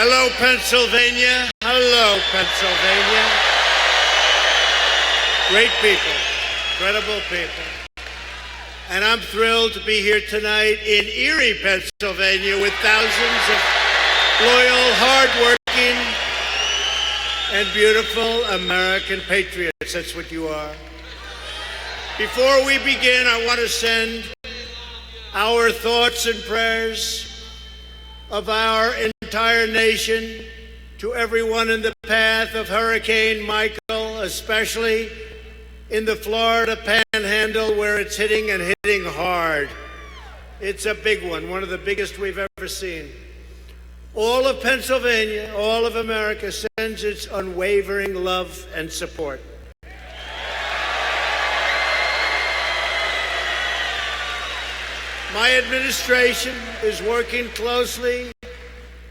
Hello, Pennsylvania. Hello, Pennsylvania. Great people, incredible people. And I'm thrilled to be here tonight in Erie, Pennsylvania, with thousands of loyal, hardworking, and beautiful American patriots. That's what you are. Before we begin, I want to send our thoughts and prayers of our entire nation to everyone in the path of Hurricane Michael, especially in the Florida Panhandle, where it's hitting and hitting hard. It's a big one of the biggest we've ever seen. All of Pennsylvania, all of America sends its unwavering love and support. My administration is working closely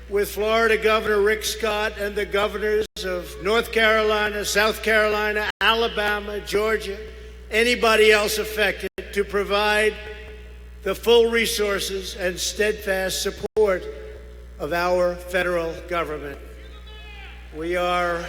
with Florida Governor Rick Scott and the governors of North Carolina, South Carolina, Alabama, Georgia, anybody else affected, to provide the full resources and steadfast support of our federal government. We're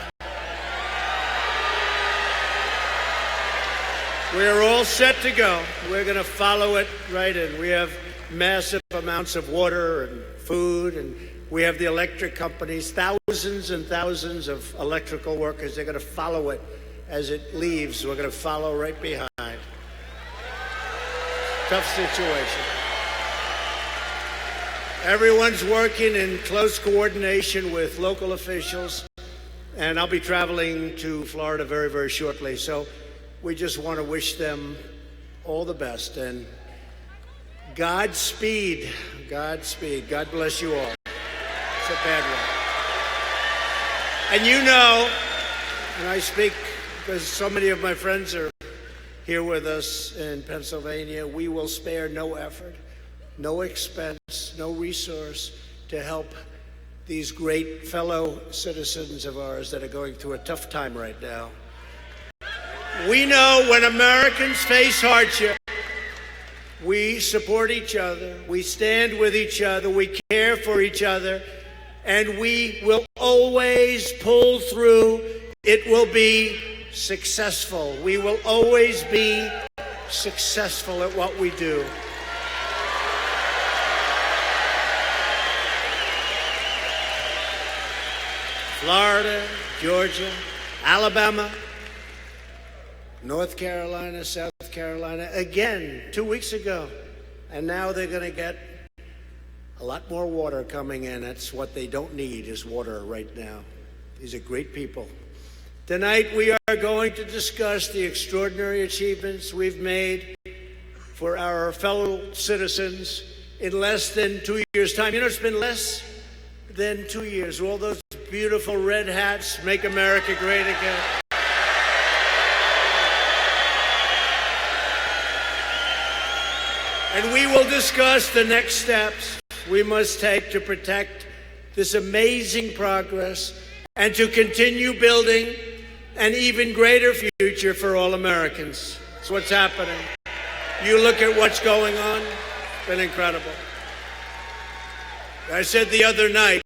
all set to go. We're going to follow it right in. We have massive amounts of water and food, and we have the electric companies, thousands and thousands of electrical workers. They're going to follow it as it leaves. We're going to follow right behind. Tough situation. Everyone's working in close coordination with local officials, and I'll be traveling to Florida very, very shortly. So we just want to wish them all the best, and Godspeed. Godspeed. God bless you all. It's a bad one. And you know, and I speak because so many of my friends are here with us in Pennsylvania, we will spare no effort, no expense, no resource to help these great fellow citizens of ours that are going through a tough time right now. We know when Americans face hardship, we support each other, we stand with each other, we care for each other, and we will always pull through. It will be successful. We will always be successful at what we do. Florida, Georgia, Alabama, North Carolina, South Carolina, again, 2 weeks ago. And now they're going to get a lot more water coming in. That's what they don't need, is water right now. These are great people. Tonight we are going to discuss the extraordinary achievements we've made for our fellow citizens in less than 2 years' time. You know, it's been less than 2 years. All those beautiful red hats, make America great again. And we will discuss the next steps we must take to protect this amazing progress and to continue building an even greater future for all Americans. That's what's happening. You look at what's going on, it's been incredible. I said the other night,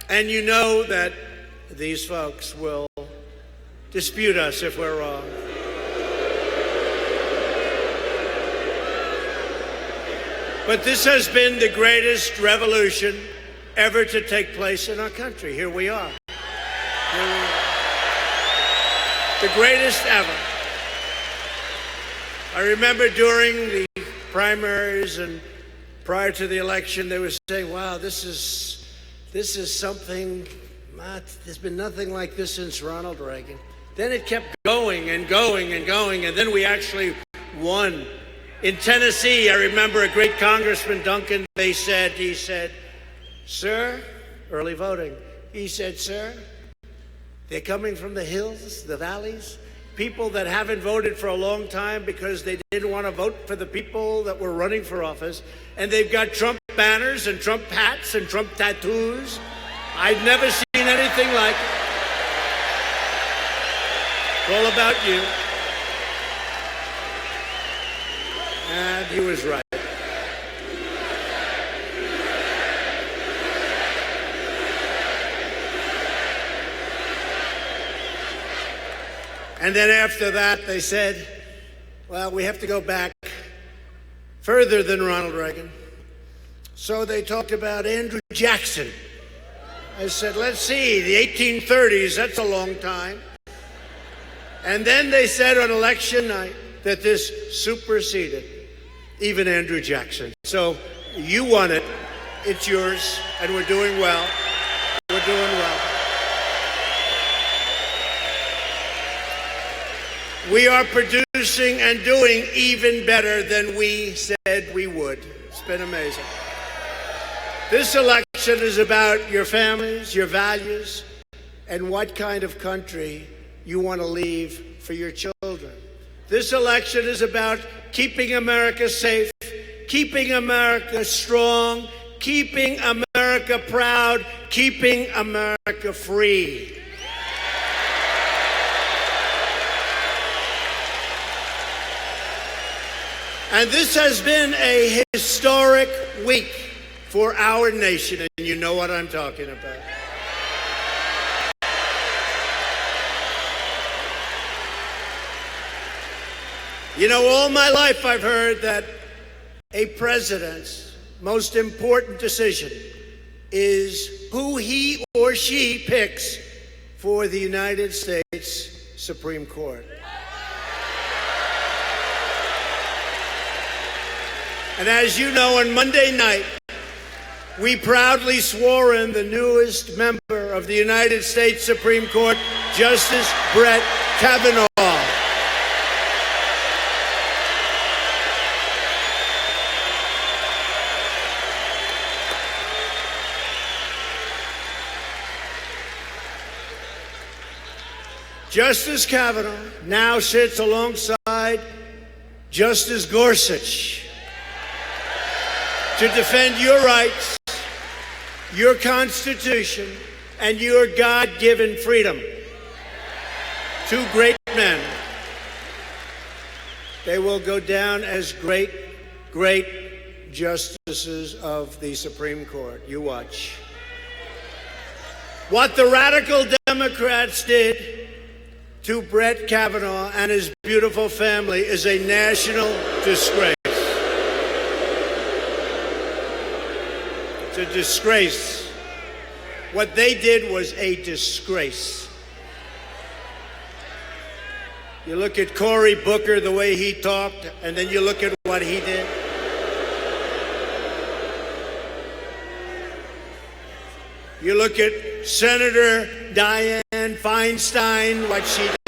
and you know that these folks will dispute us if we're wrong. But this has been the greatest revolution ever to take place in our country. Here we are. Here we are. The greatest ever. I remember during the primaries and prior to the election, they were saying, wow, this is something, there's been nothing like this since Ronald Reagan. Then it kept going and going and going, and then we actually won. In Tennessee, I remember a great Congressman, Duncan, he said, sir, early voting, he said, sir, they're coming from the hills, the valleys, people that haven't voted for a long time because they didn't want to vote for the people that were running for office, and they've got Trump banners and Trump hats and Trump tattoos. I'd never seen anything like it. It's all about you. And he was right. And then after that, they said, well, we have to go back further than Ronald Reagan. So they talked about Andrew Jackson. I said, let's see, the 1830s, that's a long time. And then they said on election night that this superseded even Andrew Jackson. So you won it, it's yours, and we're doing well. We're doing well. We are producing and doing even better than we said we would. It's been amazing. This election is about your families, your values, and what kind of country you want to leave for your children. This election is about keeping America safe, keeping America strong, keeping America proud, keeping America free. And this has been a historic week for our nation, and you know what I'm talking about. You know, all my life I've heard that a president's most important decision is who he or she picks for the United States Supreme Court. And as you know, on Monday night, we proudly swore in the newest member of the United States Supreme Court, Justice Brett Kavanaugh. Justice Kavanaugh now sits alongside Justice Gorsuch to defend your rights, your Constitution, and your God-given freedom. Two great men. They will go down as great, great justices of the Supreme Court. You watch. What the radical Democrats did to Brett Kavanaugh and his beautiful family is a national disgrace. It's a disgrace. What they did was a disgrace. You look at Cory Booker, the way he talked, and then you look at what he did. You look at Senator Dianne Feinstein, what she did.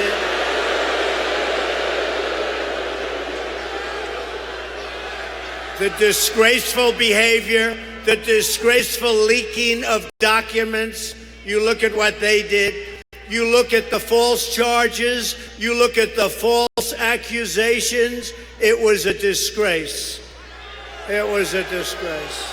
The disgraceful behavior, the disgraceful leaking of documents. You look at what they did. You look at the false charges. You look at the false accusations. It was a disgrace. It was a disgrace.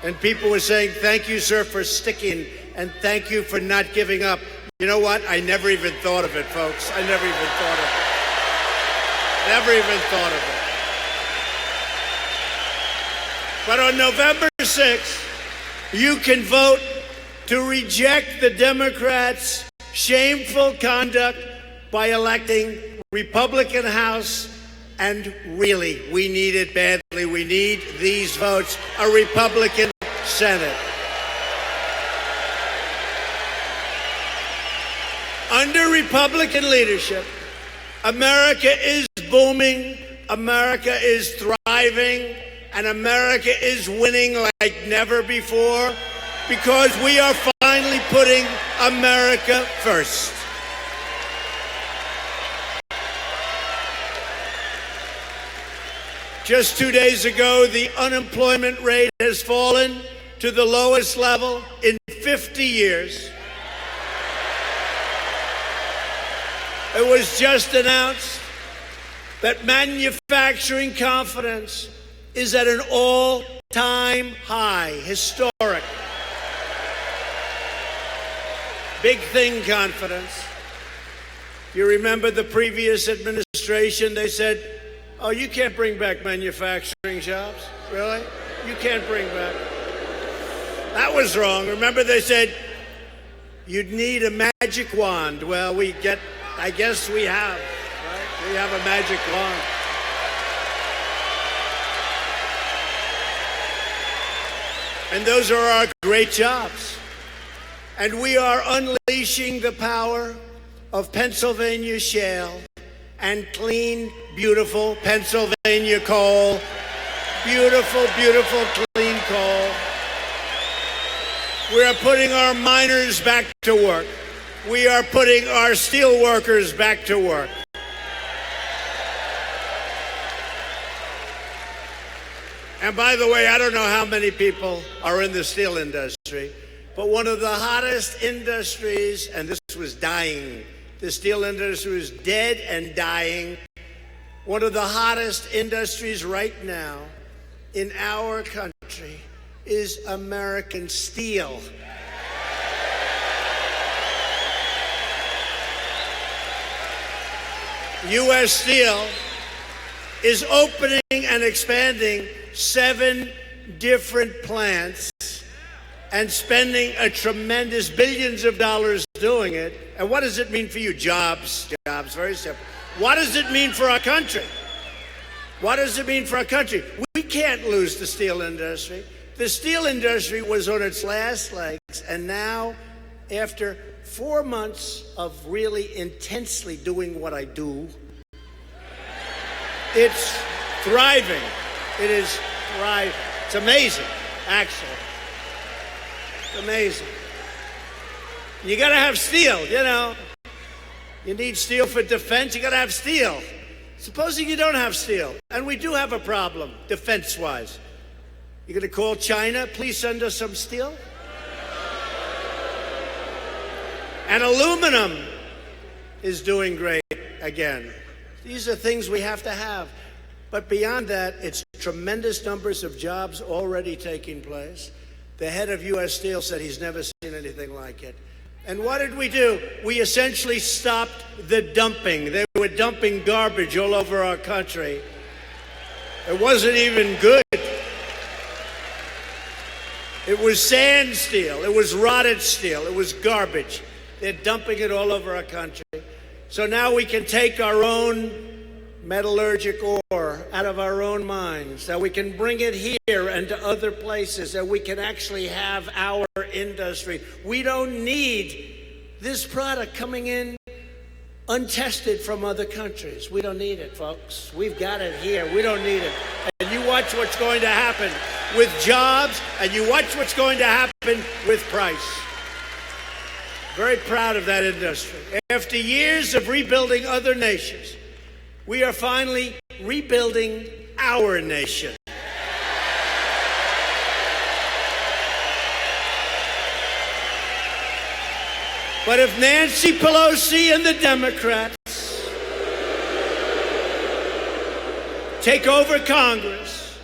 And people were saying, thank you, sir, for sticking, and thank you for not giving up. You know what? I never even thought of it, folks. I never even thought of it. Never even thought of it. But on November 6th, you can vote to reject the Democrats' shameful conduct by electing Republican House. And really, we need it badly. We need these votes. A Republican Senate. Under Republican leadership, America is booming, America is thriving, and America is winning like never before because we are finally putting America first. Just 2 days ago, the unemployment rate has fallen to the lowest level in 50 years. It was just announced that manufacturing confidence is at an all-time high, historic. Big thing confidence. You remember the previous administration, they said, oh, you can't bring back manufacturing jobs? Really? You can't bring back. That was wrong. Remember they said you'd need a magic wand. Well, I guess we have, right? We have a magic wand. And those are our great jobs. And we are unleashing the power of Pennsylvania shale and clean, beautiful Pennsylvania coal. Beautiful, beautiful, clean coal. We are putting our miners back to work. We are putting our steel workers back to work. And by the way, I don't know how many people are in the steel industry, but one of the hottest industries, and this was dying, the steel industry was dead and dying. One of the hottest industries right now in our country is American steel. U.S. Steel is opening and expanding 7 different plants and spending a tremendous billions of dollars doing it. And what does it mean for you? Jobs, very simple. What does it mean for our country? What does it mean for our country? We can't lose the steel industry. The steel industry was on its last legs, and now, after 4 months of really intensely doing what I do, it's thriving. It is thriving. It's amazing, actually. It's amazing. You gotta have steel, you know. You need steel for defense, you gotta have steel. Supposing you don't have steel, and we do have a problem, defense-wise. You're gonna call China, please send us some steel? And aluminum is doing great again. These are things we have to have. But beyond that, it's tremendous numbers of jobs already taking place. The head of U.S. Steel said he's never seen anything like it. And what did we do? We essentially stopped the dumping. They were dumping garbage all over our country. It wasn't even good. It was sand steel. It was rotted steel. It was garbage. They're dumping it all over our country. So now we can take our own metallurgic ore out of our own mines, that we can bring it here and to other places, that we can actually have our industry. We don't need this product coming in untested from other countries. We don't need it, folks. We've got it here. We don't need it. And you watch what's going to happen with jobs, and you watch what's going to happen with price. Very proud of that industry. After years of rebuilding other nations, we are finally rebuilding our nation. But if Nancy Pelosi and the Democrats take over Congress,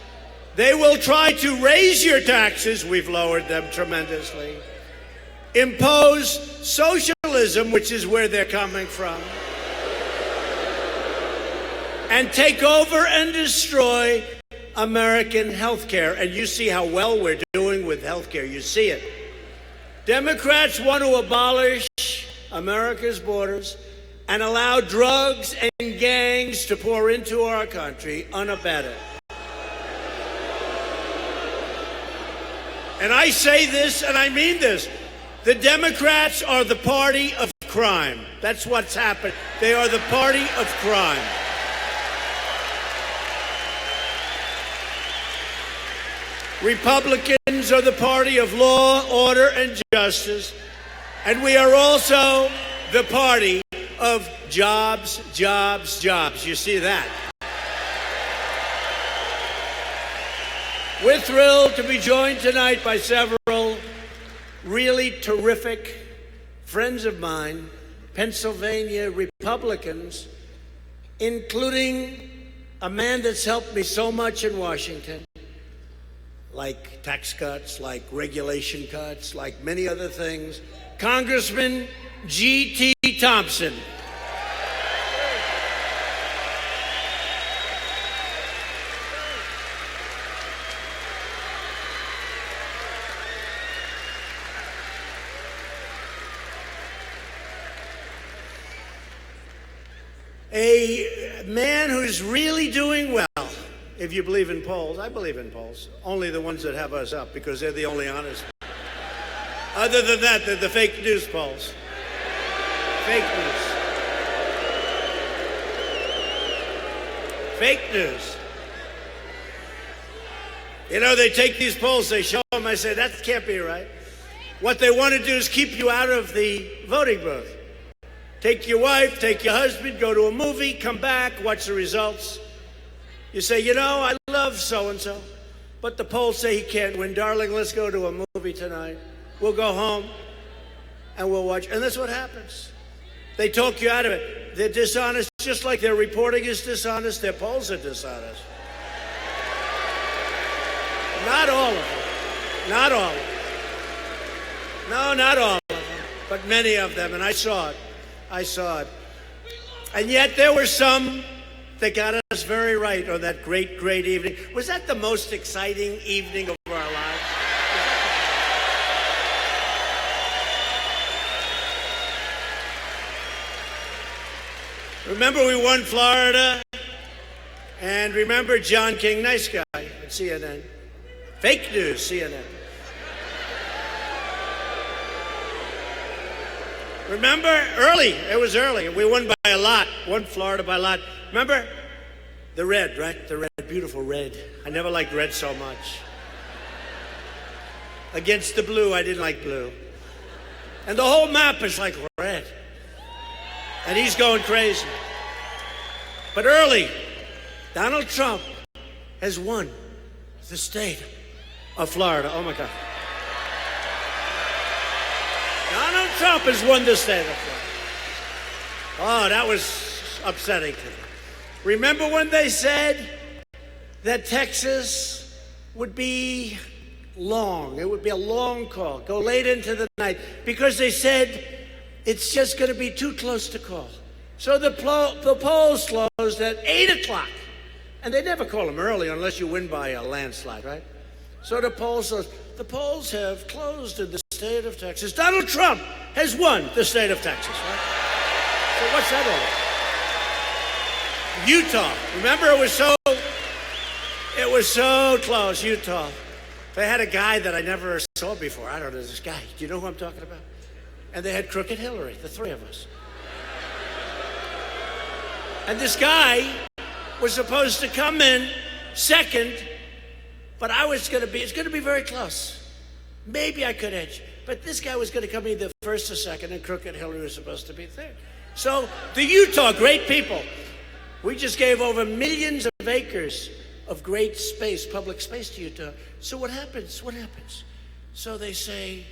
they will try to raise your taxes. We've lowered them tremendously. Impose socialism, which is where they're coming from, and take over and destroy American health care. And you see how well we're doing with health care. You see it. Democrats want to abolish America's borders and allow drugs and gangs to pour into our country unabated. And I say this and I mean this. The Democrats are the party of crime. That's what's happened. They are the party of crime. Republicans are the party of law, order, and justice. And we are also the party of jobs, jobs, jobs. You see that? We're thrilled to be joined tonight by several really terrific friends of mine, Pennsylvania Republicans, including a man that's helped me so much in Washington, like tax cuts, like regulation cuts, like many other things, Congressman G.T. Thompson. A man who's really doing well, if you believe in polls. I believe in polls. Only the ones that have us up, because they're the only honest. Other than that, they're the fake news polls. Fake news. Fake news. You know, they take these polls, they show them, I say, that can't be right. What they want to do is keep you out of the voting booth. Take your wife, take your husband, go to a movie, come back, watch the results. You say, you know, I love so-and-so, but the polls say he can't win. Darling, let's go to a movie tonight. We'll go home and we'll watch. And that's what happens. They talk you out of it. They're dishonest, just like their reporting is dishonest, their polls are dishonest. Not all of them. Not all of them. No, not all of them, but many of them, and I saw it. I saw it. And yet there were some that got us very right on that great, great evening. Was that the most exciting evening of our lives? Remember we won Florida? And remember John King, nice guy at CNN. Fake news, CNN. Remember, early, it was early. We won by a lot, won Florida by a lot. Remember? The red, right? The red, beautiful red. I never liked red so much. Against the blue, I didn't like blue. And the whole map is like red. And he's going crazy. But early, Donald Trump has won the state of Florida. Oh my God. Donald Trump has won the state of Florida. Oh, that was upsetting to me. Remember when they said that Texas would be long? It would be a long call, go late into the night, because they said it's just going to be too close to call. So the polls closed at 8 o'clock. And they never call them early unless you win by a landslide, right? So the polls have closed in the state of Texas. Donald Trump has won the state of Texas, right? So what's that all? Utah. Remember, it was so close, Utah. They had a guy that I never saw before. I don't know this guy. Do you know who I'm talking about? And they had Crooked Hillary, the three of us. And this guy was supposed to come in second, but it's going to be very close. Maybe I could edge. But this guy was going to come either first or second, and Crooked Hillary was supposed to be third. So the Utah, great people. We just gave over millions of acres of great space, public space to Utah. So what happens? What happens? So they say,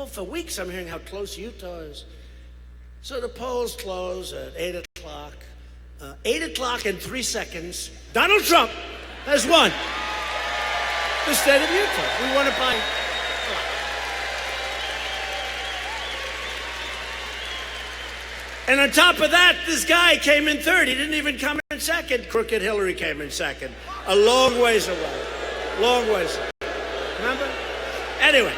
for weeks I'm hearing how close Utah is. So the polls close at 8 o'clock. 8 o'clock and 3 seconds, Donald Trump has won the state of Utah. We won it by. And on top of that, this guy came in third. He didn't even come in second. Crooked Hillary came in second. A long ways away. Long ways away. Remember? Anyway,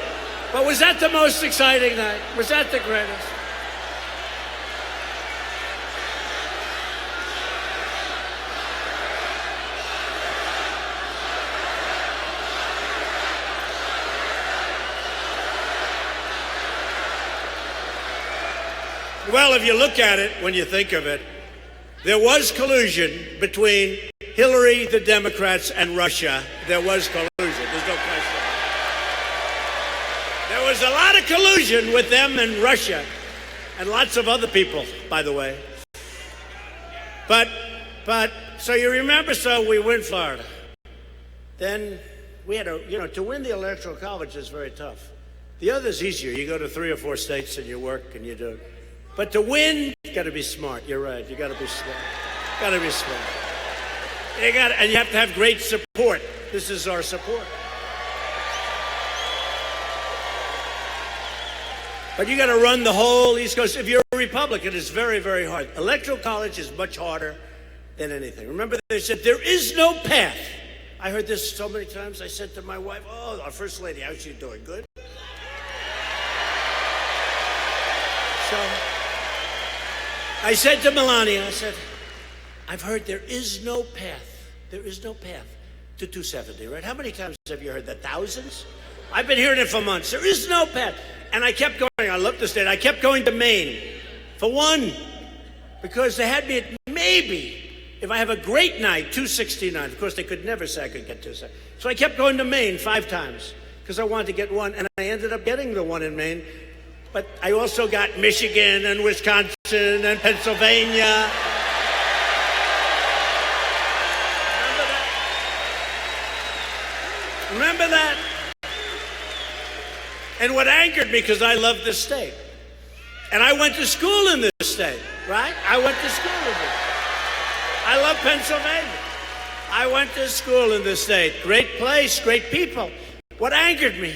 but was that the most exciting night? Was that the greatest? Well, if you look at it, when you think of it, there was collusion between Hillary, the Democrats, and Russia. There was collusion. There's no question. There was a lot of collusion with them and Russia, and lots of other people, by the way. But so you remember, so we win Florida. Then we had to win the Electoral College is very tough. The other's easier. You go to 3 or 4 states and you work and you do it. But to win, you got to be smart. You're right. You got to be smart. Got to be smart. And you have to have great support. This is our support. But you got to run the whole East Coast. If you're a Republican, it's very, very hard. Electoral college is much harder than anything. Remember, they said there is no path. I heard this so many times. I said to my wife, "Oh, our first lady, how's she doing? Good?" So I said to Melania, I said, I've heard there is no path. There is no path to 270, right? How many times have you heard that? Thousands? I've been hearing it for months. There is no path. And I kept going. I love the state. I kept going to Maine for one, because they had me at maybe, if I have a great night, 269. Of course, they could never say I could get 270. So I kept going to Maine 5 times because I wanted to get one, and I ended up getting the one in Maine. But I also got Michigan and Wisconsin and Pennsylvania. Remember that? And what angered me, because I love this state. And I went to school in this state, right? I went to school in this. I love Pennsylvania. I went to school in this state. Great place, great people. What angered me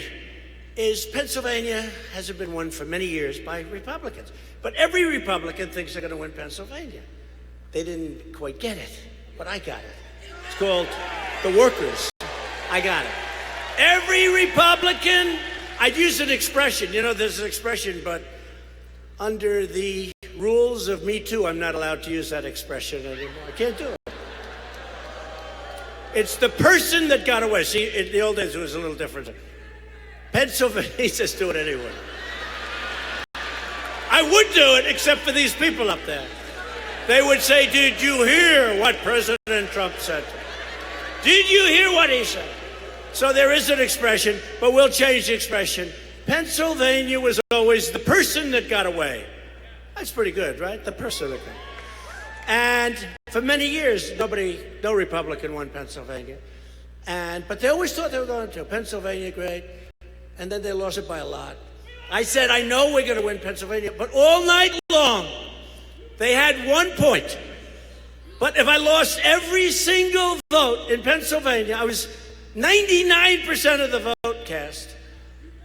is Pennsylvania hasn't been won for many years by Republicans. But every Republican thinks they're going to win Pennsylvania. They didn't quite get it, but I got it. It's called the workers. I got it. Every Republican, I'd use an expression. You know, there's an expression, but under the rules of Me Too, I'm not allowed to use that expression anymore. I can't do it. It's the person that got away. See, in the old days, it was a little different. Pennsylvania, he says do it anyway. I would do it, except for these people up there. They would say, did you hear what President Trump said? Did you hear what he said? So there is an expression, but we'll change the expression. Pennsylvania was always the person that got away. That's pretty good, right? The person that got away. And for many years, no Republican won Pennsylvania. But they always thought they were going to. Pennsylvania, great. And then they lost it by a lot. I said, I know we're going to win Pennsylvania, but all night long, they had 1 point. But if I lost every single vote in Pennsylvania, I was 99% of the vote cast.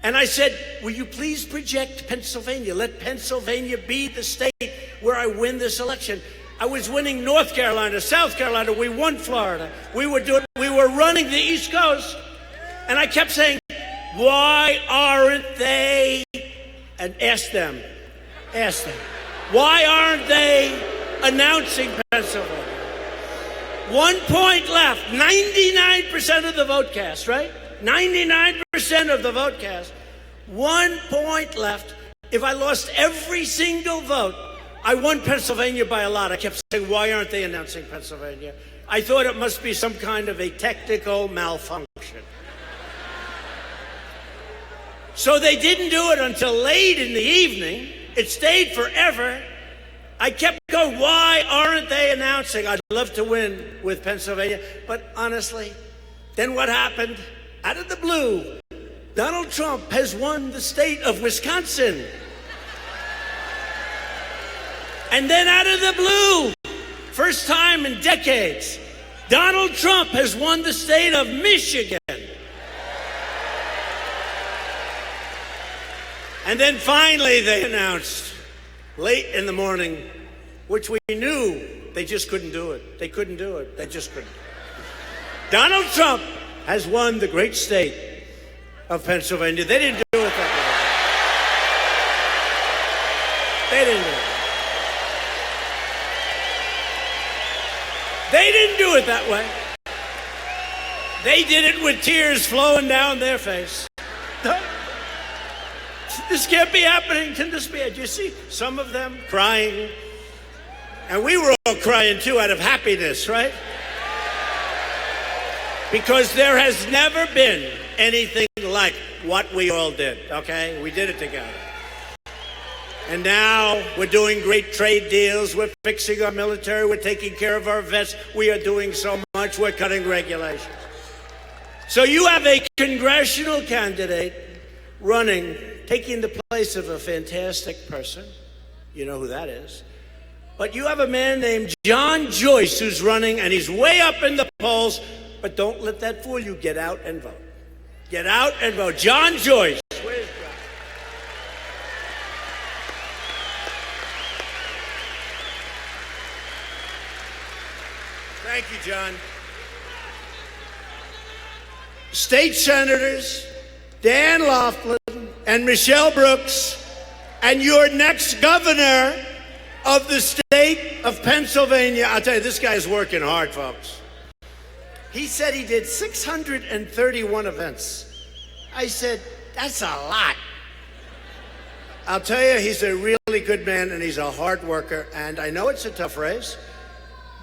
And I said, will you please project Pennsylvania? Let Pennsylvania be the state where I win this election. I was winning North Carolina, South Carolina. We won Florida. We were running the East Coast. And I kept saying, why aren't they? And ask them. Why aren't they announcing Pennsylvania? 1 point left. 99% of the vote cast, right? 99% of the vote cast. 1 point left. If I lost every single vote, I won Pennsylvania by a lot. I kept saying, why aren't they announcing Pennsylvania? I thought it must be some kind of a technical malfunction. So they didn't do it until late in the evening. It stayed forever. I kept going, why aren't they announcing? I'd love to win with Pennsylvania. But honestly, then what happened? Out of the blue, Donald Trump has won the state of Wisconsin. And then out of the blue, first time in decades, Donald Trump has won the state of Michigan. And then finally they announced, late in the morning, which we knew they just couldn't do it. They couldn't do it. They just couldn't. Donald Trump has won the great state of Pennsylvania. They didn't do it that way. They didn't do it. They didn't do it that way. They did it with tears flowing down their face. This can't be happening. Can this be? Do you see some of them crying? And we were all crying too out of happiness, right? Because there has never been anything like what we all did, okay? We did it together. And now we're doing great trade deals. We're fixing our military. We're taking care of our vets. We are doing so much. We're cutting regulations. So you have a congressional candidate running, taking the place of a fantastic person. You know who that is. But you have a man named John Joyce who's running, and he's way up in the polls. But don't let that fool you. Get out and vote. Get out and vote. John Joyce. Where's John? Thank you, John. State Senators Dan Laughlin and Michelle Brooks and your next governor, of the state of Pennsylvania. I'll tell you, this guy's working hard, folks. He said he did 631 events. I said, that's a lot. I'll tell you, he's a really good man, and he's a hard worker. And I know it's a tough race,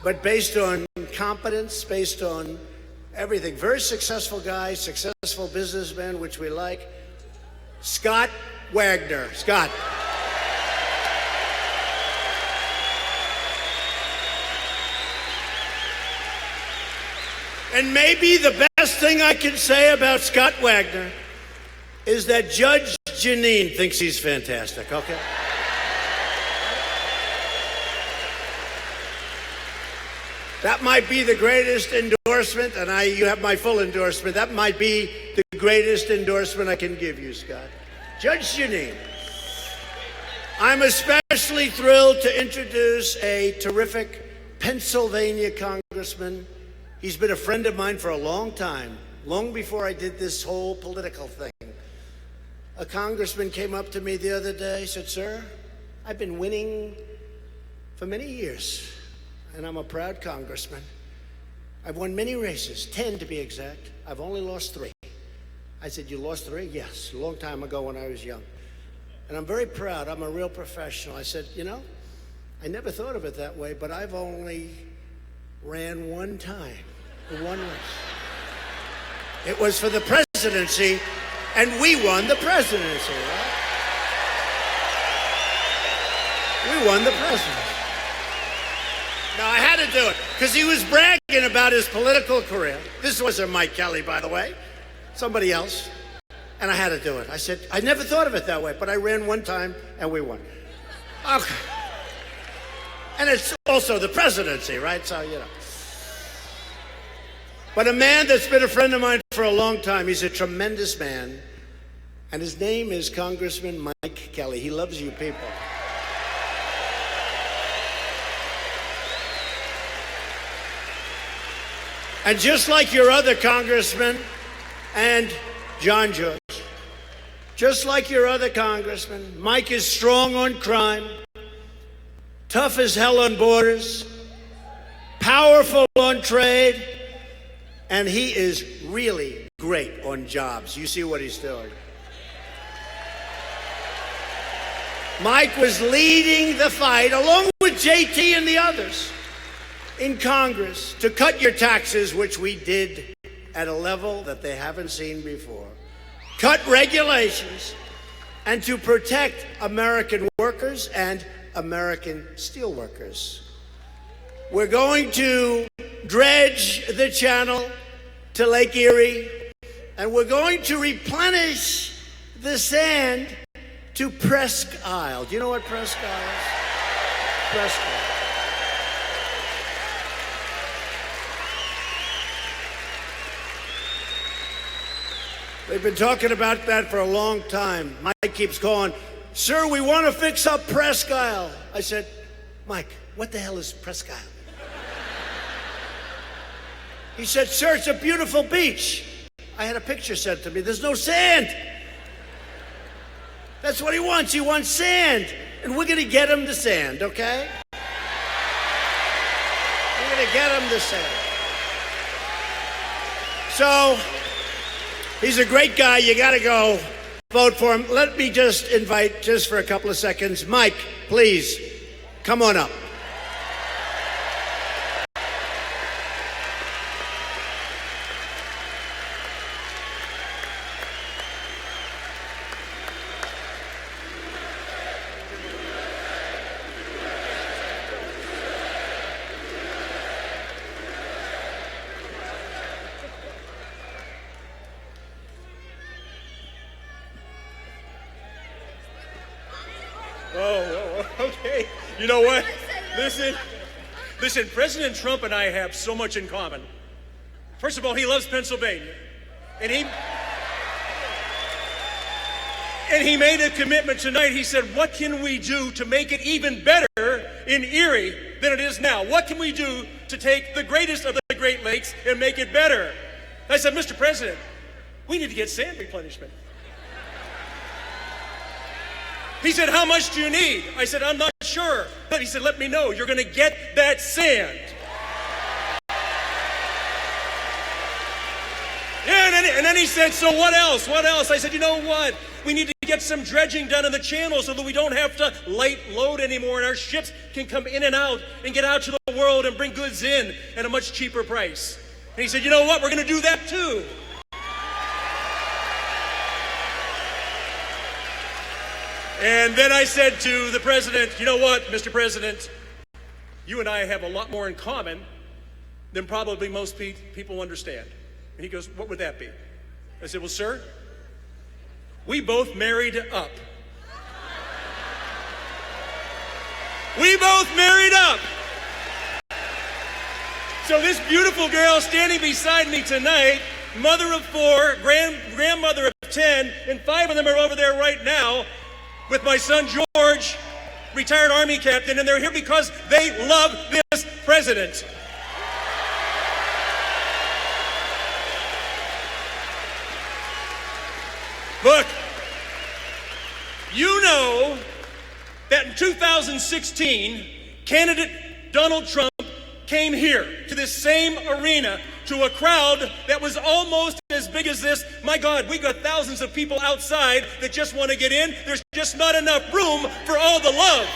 but based on competence, based on everything, very successful guy, successful businessman, which we like. Scott Wagner. Scott. And maybe the best thing I can say about Scott Wagner is that Judge Jeanine thinks he's fantastic, okay? That might be the greatest endorsement, and you have my full endorsement. That might be the greatest endorsement I can give you, Scott. Judge Jeanine. I'm especially thrilled to introduce a terrific Pennsylvania congressman. He's been a friend of mine for a long time, long before I did this whole political thing. A congressman came up to me the other day, said, sir, I've been winning for many years, and I'm a proud congressman. I've won many races, 10 to be exact. I've only lost 3. I said, you lost 3? Yes, a long time ago when I was young. And I'm very proud. I'm a real professional. I said, you know, I never thought of it that way, but I've only ran one time, one race. It was for the presidency, and we won the presidency, right? We won the presidency. Now, I had to do it, because he was bragging about his political career. This wasn't Mike Kelly, by the way. Somebody else. And I had to do it. I said, I never thought of it that way, but I ran one time, and we won. Okay. And it's also the presidency, right? So, you know. But a man that's been a friend of mine for a long time, he's a tremendous man, and his name is Congressman Mike Kelly. He loves you people. And just like your other congressman and John George, just like your other congressman, Mike is strong on crime, tough as hell on borders, powerful on trade, and he is really great on jobs. You see what he's doing. Mike was leading the fight, along with JT and the others, in Congress to cut your taxes, which we did at a level that they haven't seen before, cut regulations, and to protect American workers and American steelworkers. We're going to dredge the channel to Lake Erie, and we're going to replenish the sand to Presque Isle. Do you know what Presque Isle is? Presque Isle. They've been talking about that for a long time. Mike keeps going, sir, we want to fix up Presque Isle. I said, Mike, what the hell is Presque Isle? He said, sir, it's a beautiful beach. I had a picture sent to me. There's no sand. That's what he wants. He wants sand. And we're going to get him the sand, okay? We're going to get him the sand. So, he's a great guy. You got to go vote for him. Let me just invite, just for a couple of seconds, Mike, please, come on up. Oh, okay. You know what? Listen, President Trump and I have so much in common. First of all, he loves Pennsylvania. And he made a commitment tonight. He said, what can we do to make it even better in Erie than it is now? What can we do to take the greatest of the Great Lakes and make it better? I said, Mr. President, we need to get sand replenishment. He said, how much do you need? I said, I'm not sure. But he said, let me know. You're going to get that sand. Yeah, and then he said, so what else? What else? I said, you know what? We need to get some dredging done in the channel so that we don't have to light load anymore and our ships can come in and out and get out to the world and bring goods in at a much cheaper price. And he said, you know what? We're going to do that too. And then I said to the president, you know what, Mr. President, you and I have a lot more in common than probably most people understand. And he goes, what would that be? I said, well, sir, we both married up. We both married up. So this beautiful girl standing beside me tonight, mother of 4, grandmother of 10, and 5 of them are over there right now with my son George, retired Army captain, and they're here because they love this president. Look, you know that in 2016, candidate Donald Trump came here to this same arena to a crowd that was almost as big as this. My God, we got thousands of people outside that just want to get in. There's just not enough room for all the love.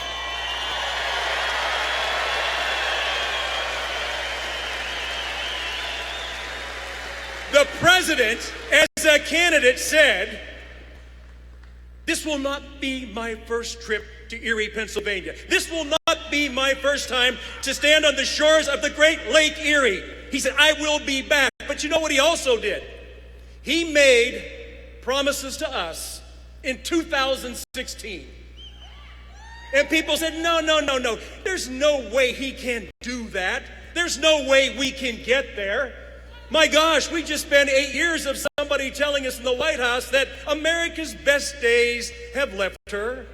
The president, as a candidate, said, this will not be my first trip to Erie, Pennsylvania. This will not be my first time to stand on the shores of the Great Lake Erie. He said, I will be back. But you know what he also did? He made promises to us in 2016. And people said, no. There's no way he can do that. There's no way we can get there. My gosh, we just spent 8 years of somebody telling us in the White House that America's best days have left her.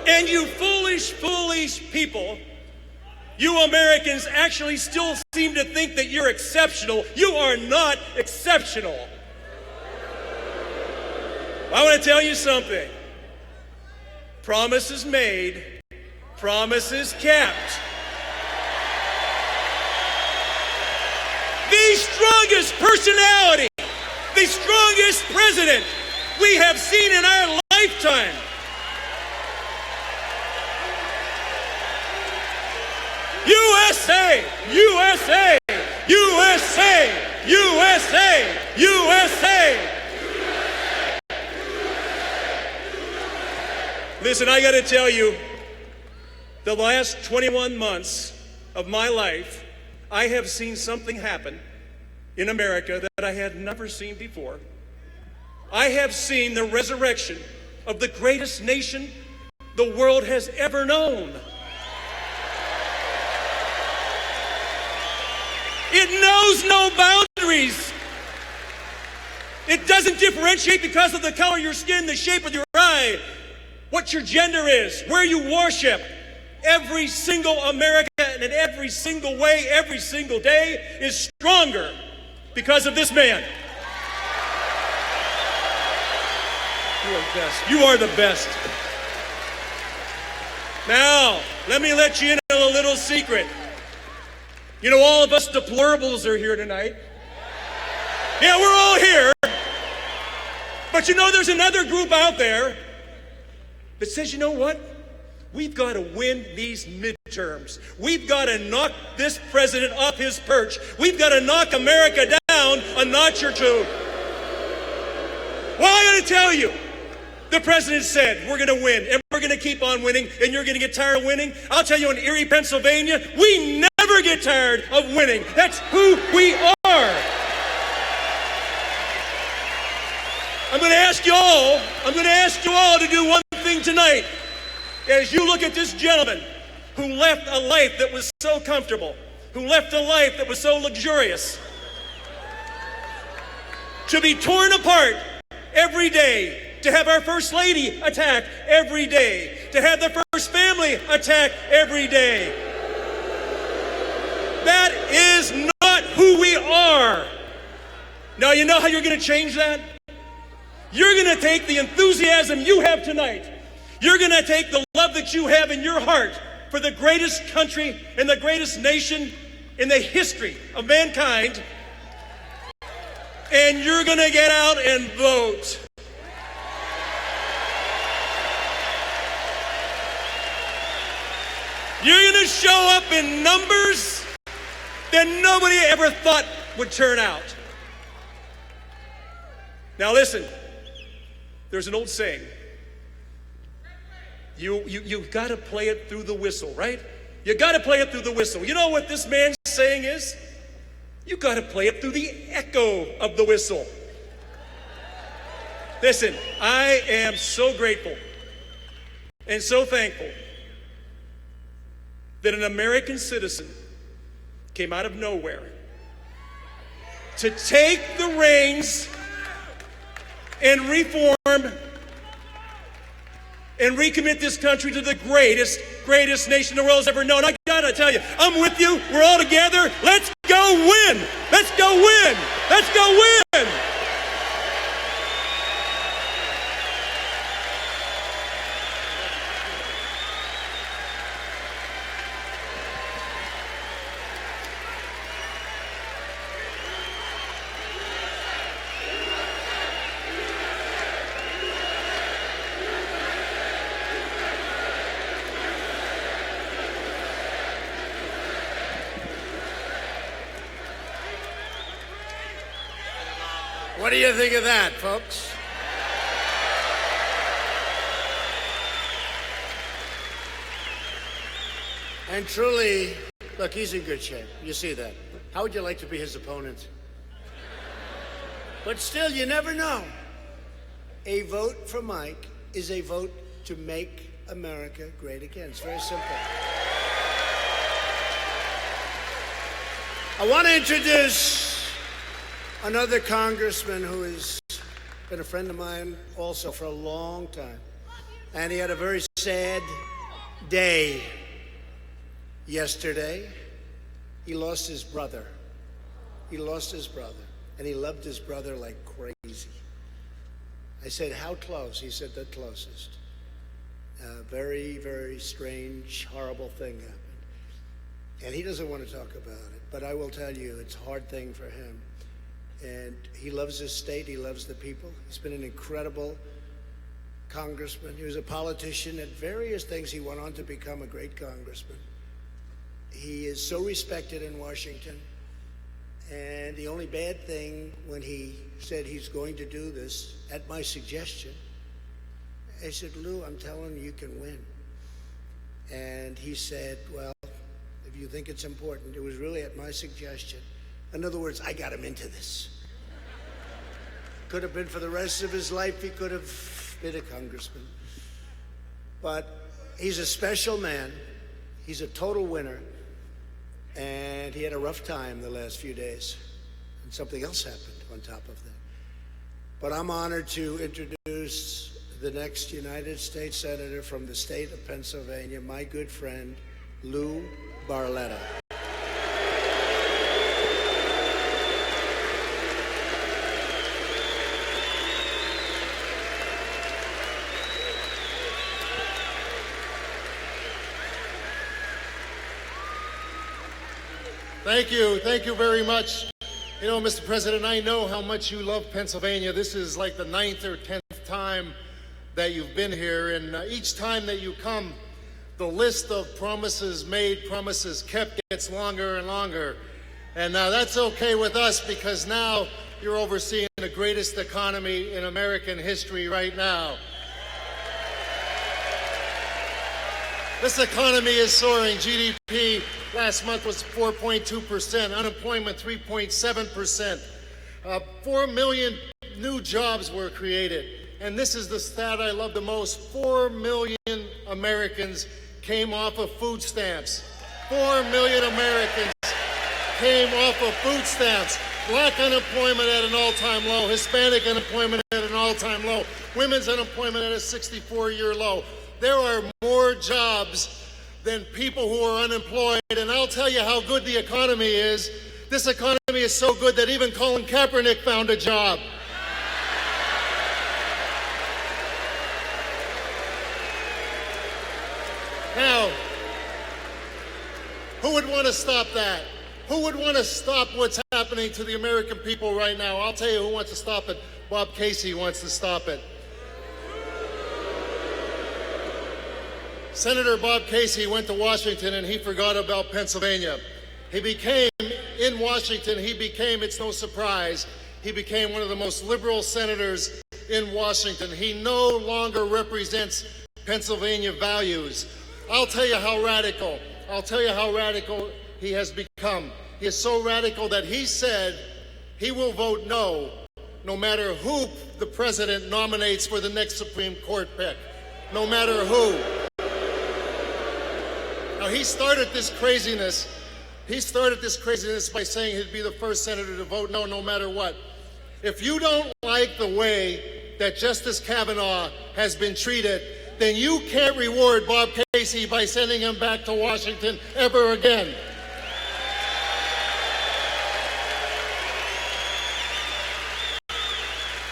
And you foolish people, you Americans actually still seem to think that you're exceptional. You are not exceptional. I want to tell you something. Promises made, promises kept. The strongest personality, the strongest president we have seen in our lifetime. USA, USA, USA, USA, USA. Listen, I got to tell you, the last 21 months of my life, I have seen something happen in America that I had never seen before. I have seen the resurrection of the greatest nation the world has ever known. It knows no boundaries. It doesn't differentiate because of the color of your skin, the shape of your eye, what your gender is, where you worship. Every single American in every single way, every single day is stronger because of this man. You are the best. You are the best. Now, let me let you in on a little secret. You know, all of us deplorables are here tonight. Yeah, we're all here. But you know, there's another group out there that says, you know what? We've got to win these midterms. We've got to knock this president off his perch. We've got to knock America down a notch or two. Well, I got to tell you, the president said we're going to win, and we're going to keep on winning, and you're going to get tired of winning. I'll tell you, in Erie, Pennsylvania, we never get tired of winning. That's who we are. I'm going to ask you all to do one thing tonight. As you look at this gentleman who left a life that was so comfortable, who left a life that was so luxurious, to be torn apart every day, to have our First Lady attacked every day, to have the First Family attacked every day. That is not who we are. Now, you know how you're going to change that? You're going to take the enthusiasm you have tonight. You're going to take the love that you have in your heart for the greatest country and the greatest nation in the history of mankind, and you're going to get out and vote. You're going to show up in numbers that nobody ever thought would turn out. Now listen, there's an old saying. You've got to play it through the whistle, right? You got to play it through the whistle. You know what this man's saying is? You got to play it through the echo of the whistle. Listen, I am so grateful and so thankful that an American citizen came out of nowhere to take the reins and reform and recommit this country to the greatest nation the world has ever known. I gotta tell you, I'm with you. We're all together. Let's go win. Let's go win. Let's go win. What do you think of that, folks? And truly, look, he's in good shape. You see that. How would you like to be his opponent? But still, you never know. A vote for Mike is a vote to make America great again. It's very simple. I want to introduce another congressman who has been a friend of mine also for a long time. And he had a very sad day yesterday. He lost his brother. He lost his brother. And he loved his brother like crazy. I said, how close? He said, the closest. Very, very strange, horrible thing happened. And he doesn't want to talk about it. But I will tell you, it's a hard thing for him. And he loves his state. He loves the people. He's been an incredible congressman. He was a politician at various things. He went on to become a great congressman. He is so respected in Washington. And the only bad thing when he said he's going to do this, at my suggestion, I said, Lou, I'm telling you, you can win. And he said, well, if you think it's important, it was really at my suggestion. In other words, I got him into this. Could have been for the rest of his life, he could have been a congressman. But he's a special man. He's a total winner. And he had a rough time the last few days. And something else happened on top of that. But I'm honored to introduce the next United States Senator from the state of Pennsylvania, my good friend, Lou Barletta. Thank you very much. You know, Mr. President, I know how much you love Pennsylvania. This is like the 9th or 10th time that you've been here, and each time that you come, the list of promises made, promises kept gets longer and longer. And that's okay with us because now you're overseeing the greatest economy in American history right now. This economy is soaring. GDP last month was 4.2%, unemployment 3.7%. 4 million new jobs were created. And this is the stat I love the most. 4 million Americans came off of food stamps. 4 million Americans came off of food stamps. Black unemployment at an all-time low. Hispanic unemployment at an all-time low. Women's unemployment at a 64-year low. There are more jobs than people who are unemployed, and I'll tell you how good the economy is. This economy is so good that even Colin Kaepernick found a job. Who would want to stop that? Who would want to stop what's happening to the American people right now? I'll tell you who wants to stop it. Bob Casey wants to stop it. Senator Bob Casey went to Washington and he forgot about Pennsylvania. In Washington, it's no surprise, he became one of the most liberal senators in Washington. He no longer represents Pennsylvania values. I'll tell you how radical he has become. He is so radical that he said he will vote no matter who the president nominates for the next Supreme Court pick. No matter who. Now he started this craziness by saying he'd be the first senator to vote no matter what. If you don't like the way that Justice Kavanaugh has been treated, then you can't reward Bob Casey by sending him back to Washington ever again.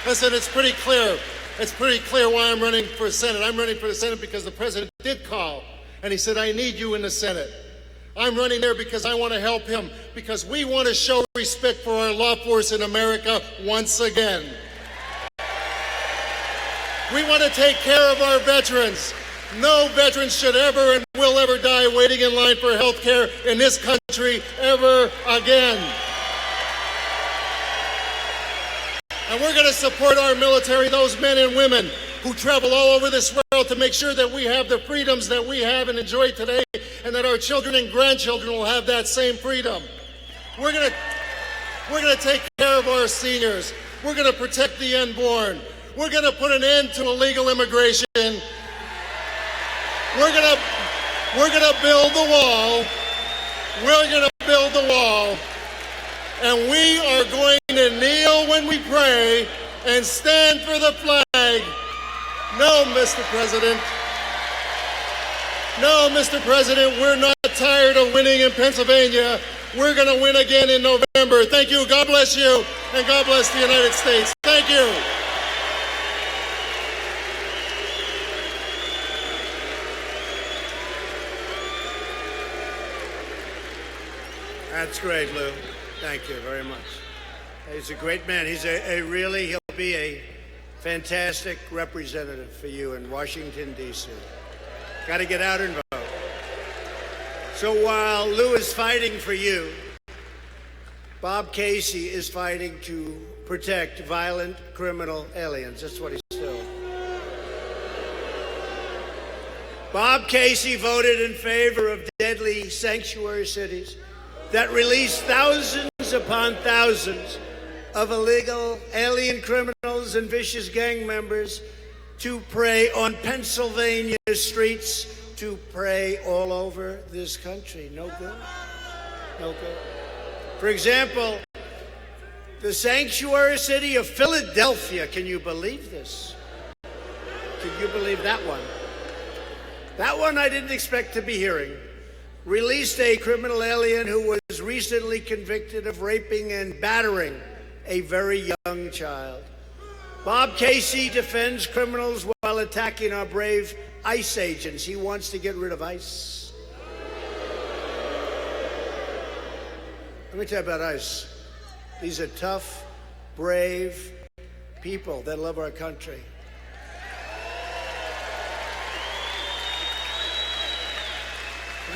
Listen, it's pretty clear why I'm running for Senate. I'm running for the Senate because the president did call, and he said, I need you in the Senate. I'm running there because I want to help him, because we want to show respect for our law force in America once again. We want to take care of our veterans. No veteran should ever and will ever die waiting in line for health care in this country ever again. And we're going to support our military, those men and women who travel all over this world to make sure that we have the freedoms that we have and enjoy today, and that our children and grandchildren will have that same freedom. We're going to take care of our seniors. We're going to protect the unborn. We're going to put an end to illegal immigration. We're going to build the wall. We're going to build the wall. And we are going to kneel when we pray and stand for the flag. No, Mr. President. No, Mr. President, we're not tired of winning in Pennsylvania. We're going to win again in November. Thank you. God bless you. And God bless the United States. Thank you. That's great, Lou. Thank you very much. He's a great man. He'll be a fantastic representative for you in Washington, D.C. Got to get out and vote. So while Lou is fighting for you, Bob Casey is fighting to protect violent criminal aliens. That's what he's doing. Bob Casey voted in favor of deadly sanctuary cities that release thousands upon thousands of illegal alien criminals and vicious gang members to prey on Pennsylvania streets, to prey all over this country. No good. No good. For example, the sanctuary city of Philadelphia, can you believe this? Can you believe that one? That one I didn't expect to be hearing. Released a criminal alien who was recently convicted of raping and battering a very young child. Bob Casey defends criminals while attacking our brave ICE agents. He wants to get rid of ICE. Let me tell you about ICE. These are tough, brave people that love our country.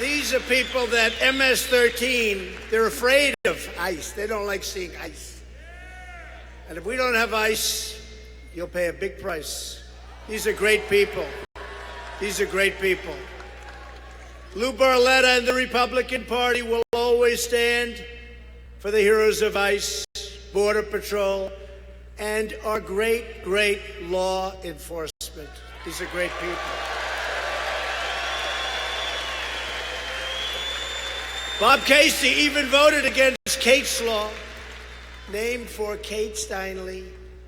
These are people that MS-13, they're afraid of ICE. They don't like seeing ICE. And if we don't have ICE, you'll pay a big price. These are great people. These are great people. Lou Barletta and the Republican Party will always stand for the heroes of ICE, Border Patrol, and our great, great law enforcement. These are great people. Bob Casey even voted against Kate's Law, named for Kate Steinle,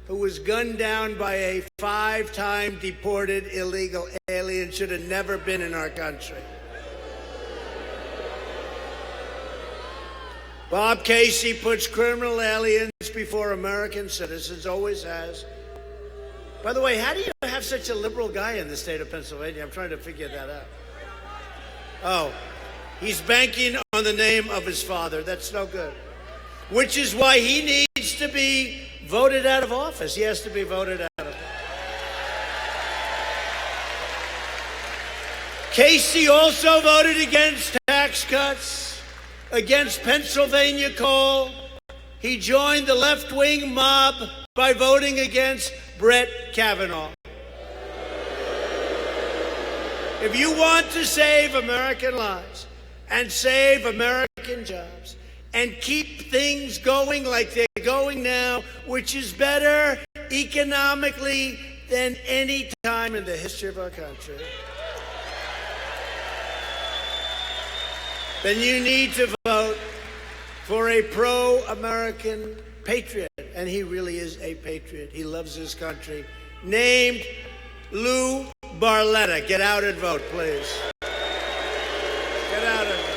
who was gunned down by a 5-time deported illegal alien, should have never been in our country. Bob Casey puts criminal aliens before American citizens, always has. By the way, how do you have such a liberal guy in the state of Pennsylvania? I'm trying to figure that out. Oh. He's banking on the name of his father. That's no good. Which is why he needs to be voted out of office. He has to be voted out of office. Casey also voted against tax cuts, against Pennsylvania coal. He joined the left-wing mob by voting against Brett Kavanaugh. If you want to save American lives and save American jobs and keep things going like they're going now, which is better economically than any time in the history of our country, then you need to vote for a pro-American patriot. And he really is a patriot. He loves his country. Named Lou Barletta. Get out and vote, please. Get out and vote.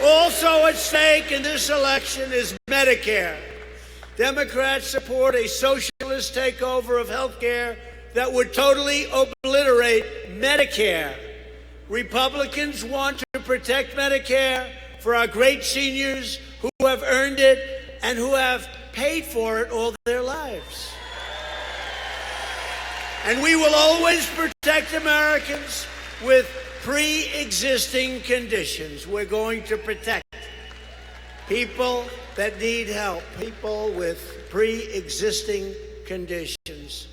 Also at stake in this election is Medicare. Democrats support a socialist takeover of health care that would totally obliterate Medicare. Republicans want to protect Medicare for our great seniors who have earned it and who have paid for it all their lives. And we will always protect Americans with pre-existing conditions. We're going to protect people that need help, people with pre-existing conditions.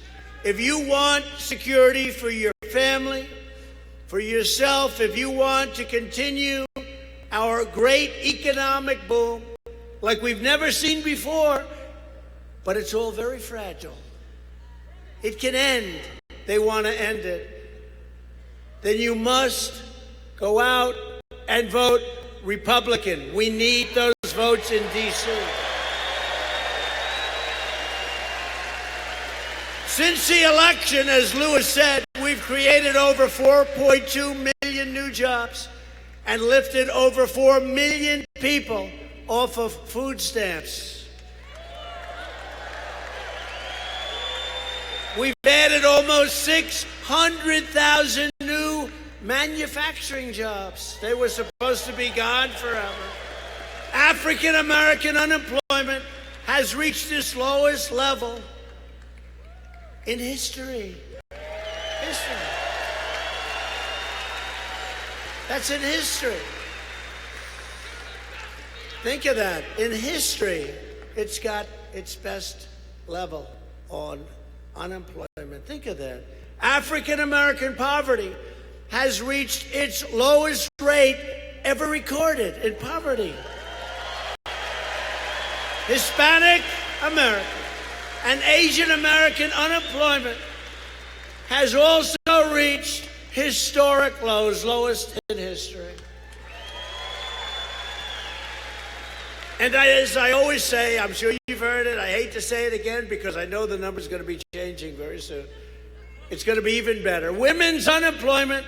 If you want security for your family, for yourself, if you want to continue our great economic boom like we've never seen before, but it's all very fragile. It can end. They want to end it. Then you must go out and vote Republican. We need those votes in D.C. Since the election, as Lewis said, we've created over 4.2 million new jobs and lifted over 4 million people off of food stamps. We've added almost 600,000 new manufacturing jobs. They were supposed to be gone forever. African American unemployment has reached its lowest level in history. That's in history. Think of that. In history, it's got its best level on unemployment. Think of that. African American poverty has reached its lowest rate ever recorded in poverty. Hispanic American and Asian American unemployment has also reached historic lows, lowest in history. And as I always say, I'm sure you've heard it, I hate to say it again because I know the number's going to be changing very soon. It's going to be even better. Women's unemployment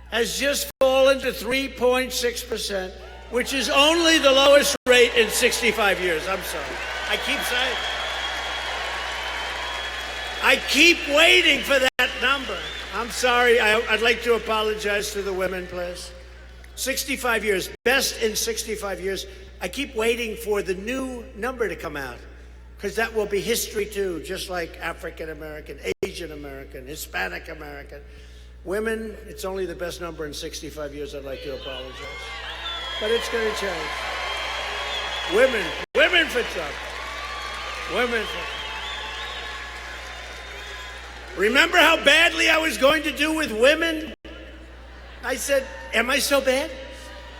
has just fallen to 3.6%, which is only the lowest rate in 65 years. I'm sorry. I keep saying it. I keep waiting for that number. I'm sorry. I'd like to apologize to the women, please. 65 years, best in 65 years. I keep waiting for the new number to come out because that will be history too, just like African American, Asian American, Hispanic American. Women, it's only the best number in 65 years. I'd like to apologize. But it's going to change. Women for Trump. Women for Trump. Remember how badly I was going to do with women? I said, am I so bad?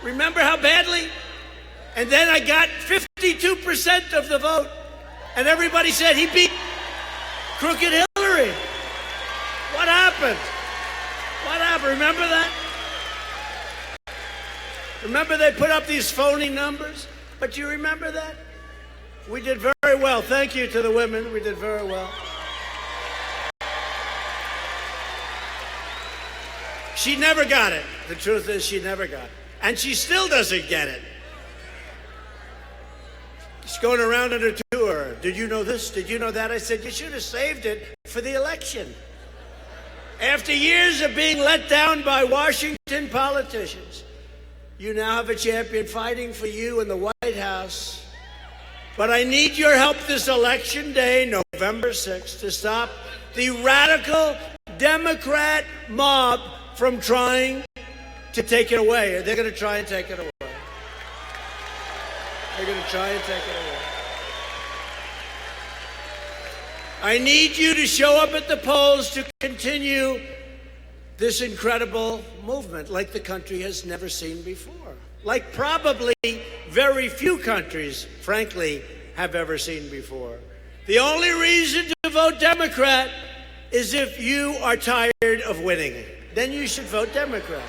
Remember how badly? And then I got 52% of the vote. And everybody said he beat crooked Hillary. What happened? What happened? Remember that? Remember they put up these phony numbers? But you remember that? We did very well. Thank you to the women. We did very well. She never got it. The truth is she never got it. And she still doesn't get it. She's going around on her tour. Did you know this? Did you know that? I said, you should have saved it for the election. After years of being let down by Washington politicians, you now have a champion fighting for you in the White House. But I need your help this election day, November 6th, to stop the radical Democrat mob from trying to take it away. They're going to try and take it away. They're going to try and take it away. I need you to show up at the polls to continue this incredible movement like the country has never seen before. Like probably very few countries, frankly, have ever seen before. The only reason to vote Democrat is if you are tired of winning. Then you should vote Democrat.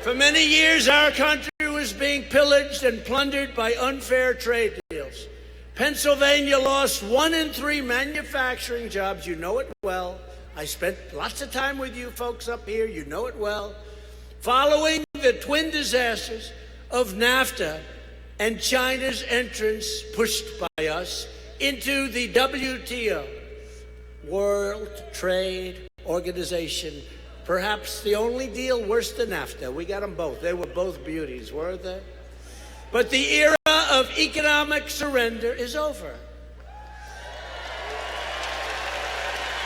For many years, our country was being pillaged and plundered by unfair trade deals. Pennsylvania lost 1 in 3 manufacturing jobs. You know it well. I spent lots of time with you folks up here. You know it well. Following the twin disasters of NAFTA and China's entrance pushed by us into the WTO, World Trade Organization, perhaps the only deal worse than NAFTA. We got them both. They were both beauties, weren't they? But the era of economic surrender is over.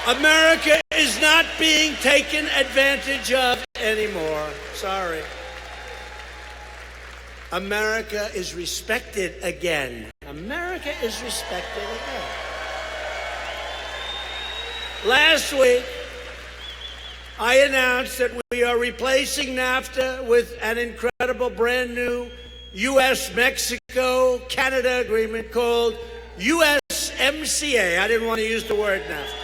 America is not being taken advantage of anymore. Sorry. America is respected again. America is respected again. Last week, I announced that we are replacing NAFTA with an incredible brand new U.S.-Mexico-Canada agreement called USMCA. I didn't want to use the word NAFTA.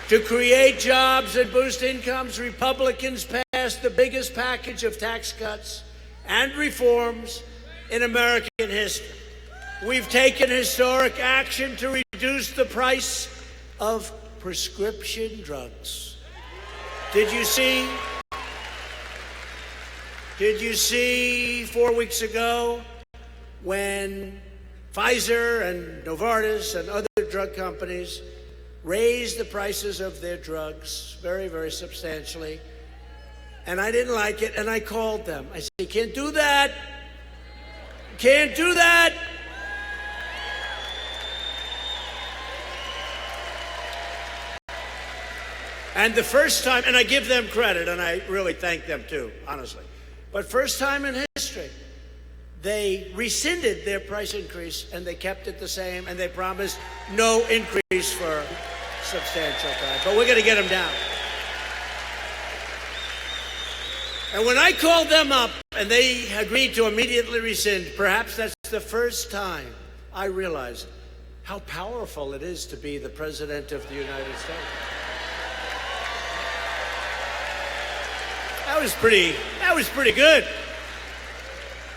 To create jobs and boost incomes, Republicans passed the biggest package of tax cuts and reforms in American history. We've taken historic action to reduce the price of prescription drugs. Did you see 4 weeks ago when Pfizer and Novartis and other drug companies raised the prices of their drugs very, very substantially? And I didn't like it, and I called them. I said, you can't do that. You can't do that. And the first time, and I give them credit, and I really thank them too, honestly. But first time in history, they rescinded their price increase, and they kept it the same, and they promised no increase for substantial time. But we're going to get them down. And when I called them up, and they agreed to immediately rescind, perhaps that's the first time I realized how powerful it is to be the President of the United States. That was pretty good.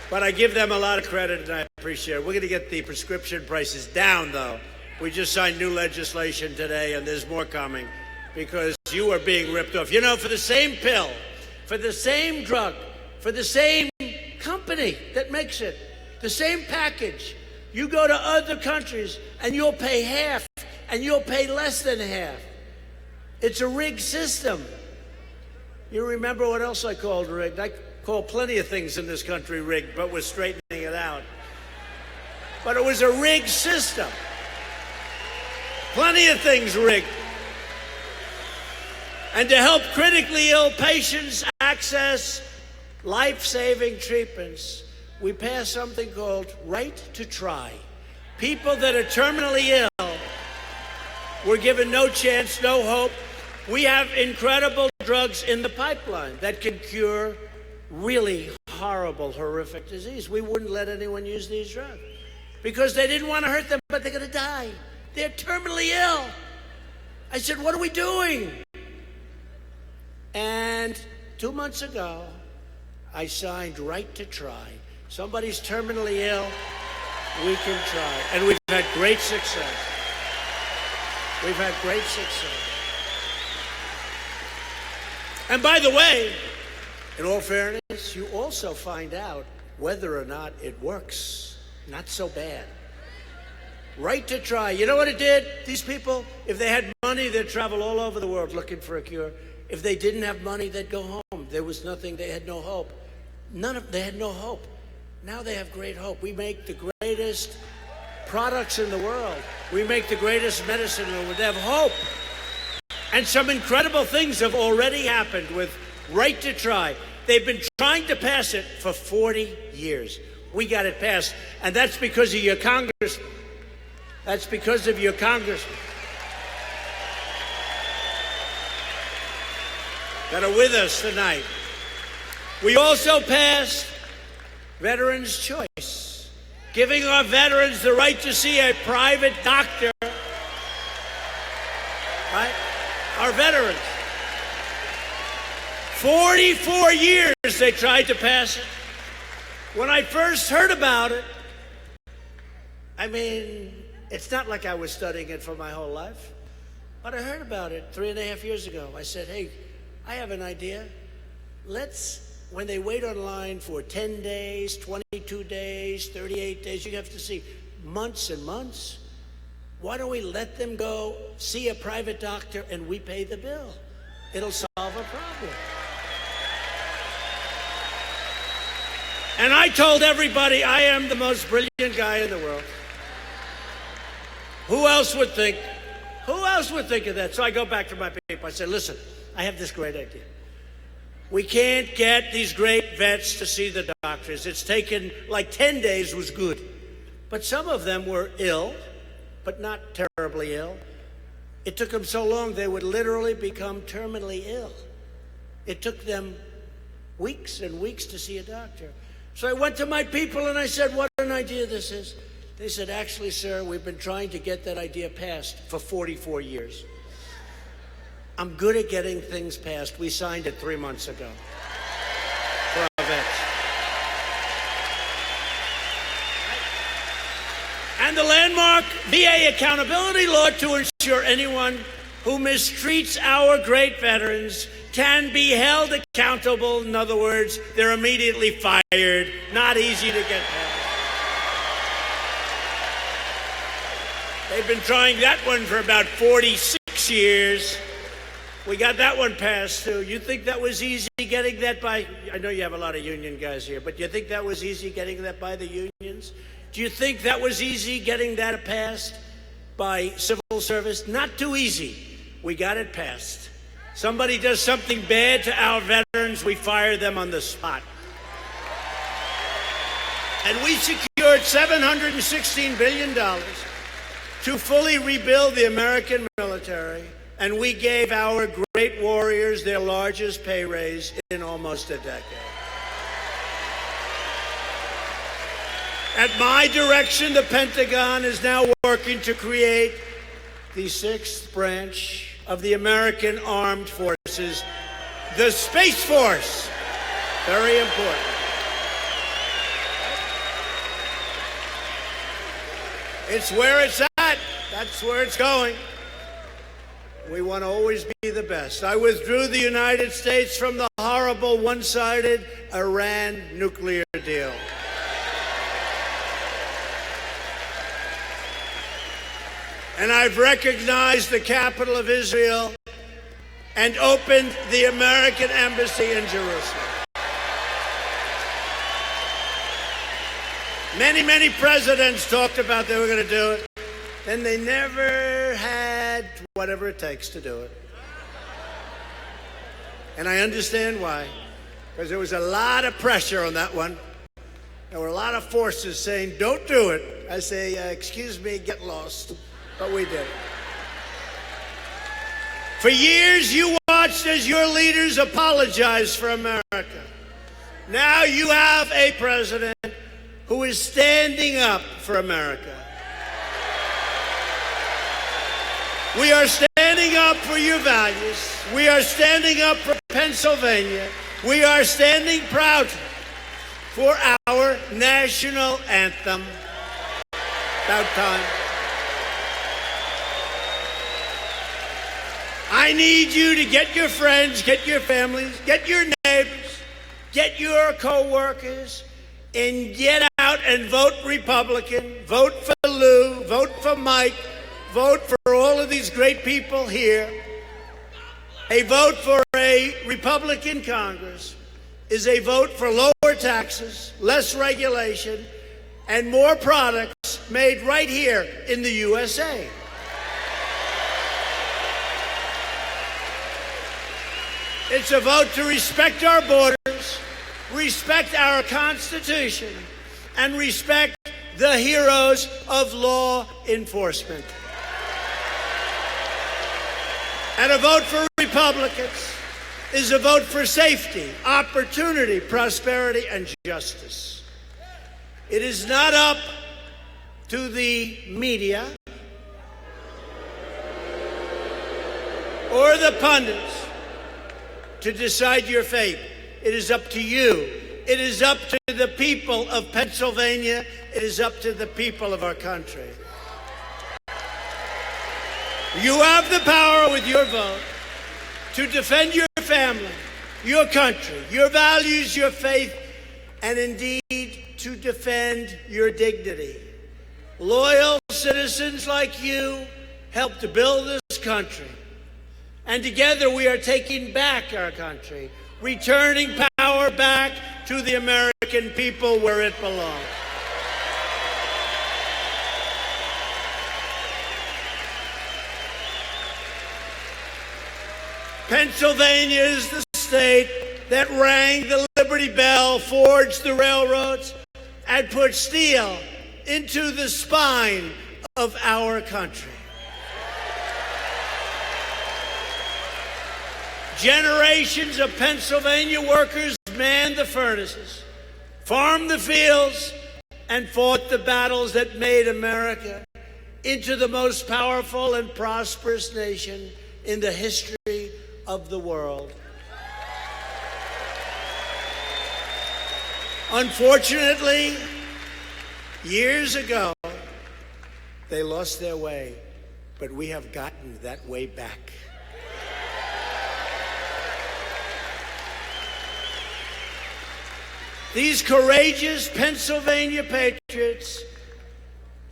But I give them a lot of credit, and I appreciate it. We're going to get the prescription prices down, though. We just signed new legislation today, and there's more coming, because you are being ripped off. You know, for the same pill, for the same drug, for the same company that makes it, the same package, you go to other countries, and you'll pay half, and you'll pay less than half. It's a rigged system. You remember what else I called rigged? I call plenty of things in this country rigged, but we're straightening it out. But it was a rigged system. Plenty of things rigged. And to help critically ill patients access life-saving treatments, we passed something called Right to Try. People that are terminally ill were given no chance, no hope. We have incredible drugs in the pipeline that can cure really horrible, horrific disease. We wouldn't let anyone use these drugs because they didn't want to hurt them, but they're going to die. They're terminally ill. I said, what are we doing? And 2 months ago, I signed Right to Try. Somebody's terminally ill, we can try. And we've had great success. We've had great success. And by the way, in all fairness, you also find out whether or not it works. Not so bad. Right to try. You know what it did? These people, if they had money, they'd travel all over the world looking for a cure. If they didn't have money, they'd go home. There was nothing. They had no hope. They had no hope. Now they have great hope. We make the greatest products in the world. We make the greatest medicine in the world. They have hope. And some incredible things have already happened with Right to Try. They've been trying to pass it for 40 years. We got it passed. And that's because of your Congress. That's because of your congressmen that are with us tonight. We also passed Veterans' Choice, giving our veterans the right to see a private doctor. Right? Our veterans. 44 years they tried to pass it. When I first heard about it, I mean, it's not like I was studying it for my whole life, but I heard about it 3.5 years ago. I said, hey, I have an idea. When they wait online for 10 days, 22 days, 38 days, you have to see months and months. Why don't we let them go see a private doctor and we pay the bill? It'll solve a problem. And I told everybody I am the most brilliant guy in the world. Who else would think of that? So I go back to my people. I said, listen, I have this great idea. We can't get these great vets to see the doctors. It's taken like 10 days was good. But some of them were ill, but not terribly ill. It took them so long they would literally become terminally ill. It took them weeks and weeks to see a doctor. So I went to my people and I said, what an idea this is. They said, actually, sir, we've been trying to get that idea passed for 44 years. I'm good at getting things passed. We signed it 3 months ago for our vets. And the landmark VA accountability law to ensure anyone who mistreats our great veterans can be held accountable. In other words, they're immediately fired. Not easy to get passed. They've been trying that one for about 46 years. We got that one passed, too. You think that was easy getting that by... I know you have a lot of union guys here, but you think that was easy getting that by the unions? Do you think that was easy getting that passed by civil service? Not too easy. We got it passed. Somebody does something bad to our veterans, we fire them on the spot. And we secured $716 billion to fully rebuild the American military, and we gave our great warriors their largest pay raise in almost a decade. At my direction, the Pentagon is now working to create the 6th branch of the American Armed Forces, the Space Force. Very important. It's where it's at. That's where it's going. We want to always be the best. I withdrew the United States from the horrible one-sided Iran nuclear deal. And I've recognized the capital of Israel and opened the American embassy in Jerusalem. Many, many presidents talked about they were going to do it, and they never had whatever it takes to do it. And I understand why, because there was a lot of pressure on that one. There were a lot of forces saying, don't do it. I say, excuse me, get lost. But we did. For years, you watched as your leaders apologized for America. Now you have a president who is standing up for America. We are standing up for your values. We are standing up for Pennsylvania. We are standing proud for our national anthem. About time. I need you to get your friends, get your families, get your neighbors, get your co-workers, and get out and vote Republican, vote for Lou, vote for Mike, vote for all of these great people here. A vote for a Republican Congress is a vote for lower taxes, less regulation, and more products made right here in the USA. It's a vote to respect our borders, respect our Constitution, and respect the heroes of law enforcement. And a vote for Republicans is a vote for safety, opportunity, prosperity, and justice. It is not up to the media or the pundits to decide your fate. It is up to you. It is up to the people of Pennsylvania. It is up to the people of our country. You have the power with your vote to defend your family, your country, your values, your faith, and indeed to defend your dignity. Loyal citizens like you helped to build this country. And together we are taking back our country, returning power back to the American people where it belongs. Pennsylvania is the state that rang the Liberty Bell, forged the railroads, and put steel into the spine of our country. Generations of Pennsylvania workers manned the furnaces, farmed the fields, and fought the battles that made America into the most powerful and prosperous nation in the history of the world. Unfortunately, years ago, they lost their way, but we have gotten that way back. These courageous Pennsylvania patriots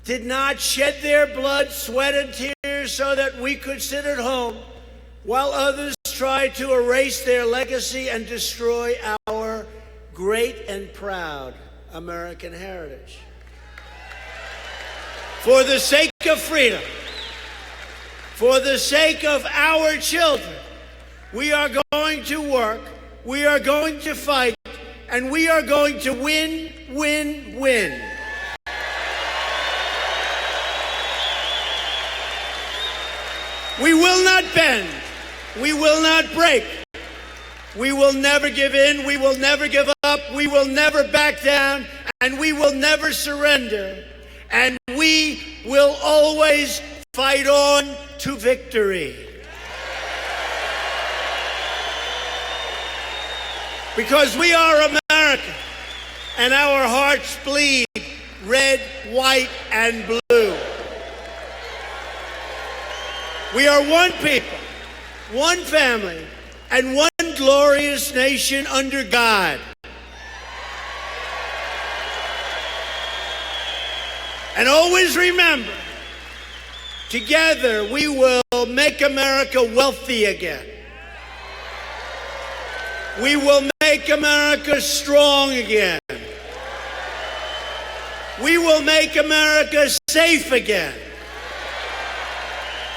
did not shed their blood, sweat, and tears so that we could sit at home while others tried to erase their legacy and destroy our great and proud American heritage. For the sake of freedom, for the sake of our children, we are going to work, we are going to fight, and we are going to win, win, win. We will not bend. We will not break. We will never give in. We will never give up. We will never back down. And we will never surrender. And we will always fight on to victory. Because we are America, and our hearts bleed red, white, and blue. We are one people, one family, and one glorious nation under God. And always remember, together we will make America wealthy again. We will make America strong again. We will make America safe again.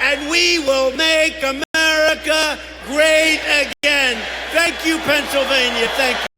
And we will make America great again. Thank you, Pennsylvania. Thank you.